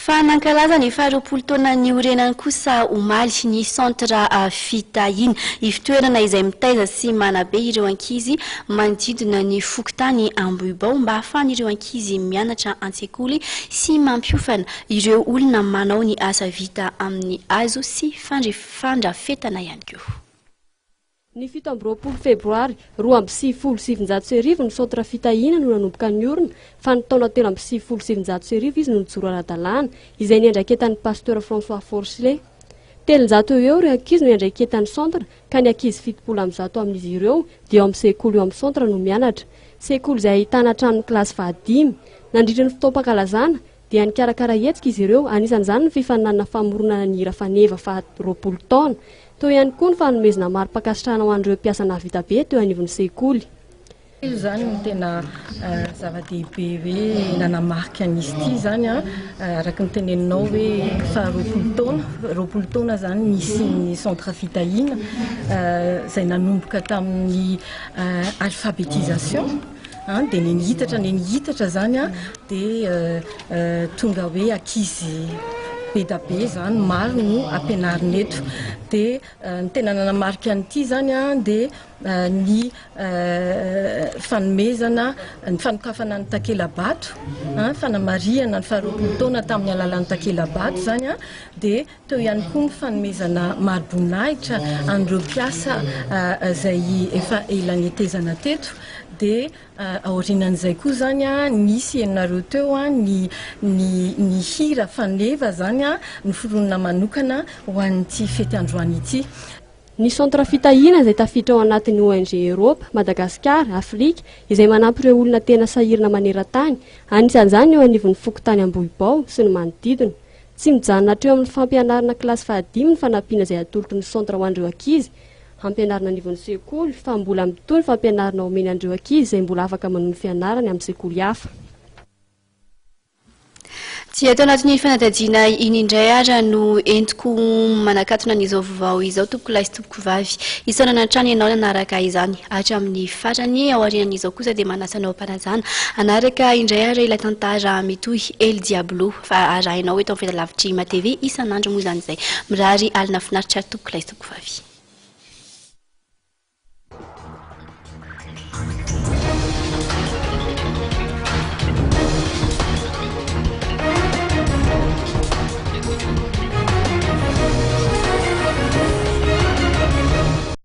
Fa nankalaza ny faharoapolo taona ny orenany kosa omaly ny centra fitahiny ifitoerana izay mitaiza sy manabe ireo ankizy manodidina ny fokontany Ambohibao mba ahafahan'ireo ankizy mianatra an-tsekoly sy mampiofana ireo olona manao ny asa vita amin'ny hazo sy fandrafetana ihany koa. Ny 17 febroary 2027 ny centra fitahina no nanomboka niorina fa ny taona 2027 izy no nijoro ara-dalàna izay niandraiketan'ny pasteur François Forcelet. 300 eo ireo ankizy no niandraiketan'ny centra ka ny ankizy 70 amin'izy ireo dia amin'ny sekoly eo amin'ny centra no mianatra. Sekoly izay ahitana trano kilasy 5 nandritra ny fotoam-pankalazana dia nikarakara hetsika izy ireo, anisan'izany ny fifaninanana famoronana ny hira faneva fa 20 taona. Teo ihany koa ny fanomezana mari-pakasitrahana ho an'ireo mpiasa navita be teo anivon'ny sekoly. Izy zany no tena zava-dehibe hoe nanamarika an'izy ity zany araka ny teneninao hoe fa 20 taona zany nisy ny centre fitahina izay nanomboka tamin'ny alphabétisation dia nihitatra zany dia tonga hoe ankizy be da be zany maro no ampianarina eto dia ny tena nanamarika an'ity zany dia ny fanomezana ny fanokafana ny takela-bato fanamariana ny 20 taona tamin'ny alalan'ny takela-bato zany dia teo ihany koa ny fanomezana mari-boninahitra an'ireo mpiasa izay efa ela netezana teto dia aorianan'izay koa zany nisy ianareo teo ny hira faneva zany ny foronina manokana ho an'ity fety androany ity. Ny centre fitahina izay tafiditra ao anatin'ny ONG Europe, Madagascar, Afrika izay manampy ireo olona tena sahirana maneran-tany, anisan'izany eo anivon'ny fokontany Ambohibao sy ny manodidina. Tsy mijanona hatreo amin'ny fampianarana kilasy 5 ny fanampiana izay atolotry ny centre ho an'ireo ankizy, ampianarana anivon'ny sekoly fa mbola mitony fampianarana omeny an'ireo ankizy izay mbola afaka manohy fianarana amin'ny sekoly hafa. Tsy atao anatin'ny fanadadiana iny indray ara no entiko manakatona an'izao vaovao izao tompoko lahy sy tompoko vavy isaonana trano ianao nanaraka izany hatramin'ny farany ao aorianan'izao kosa dia manasanao ampanajana anaraka indray ara ilay tantara mitohy El Diablo fa arahinao eto amin'ny fitalavitry Ma TV isan'andro moa izany izay mirary alina finaritra tompoko lahy sy tompoko vavy.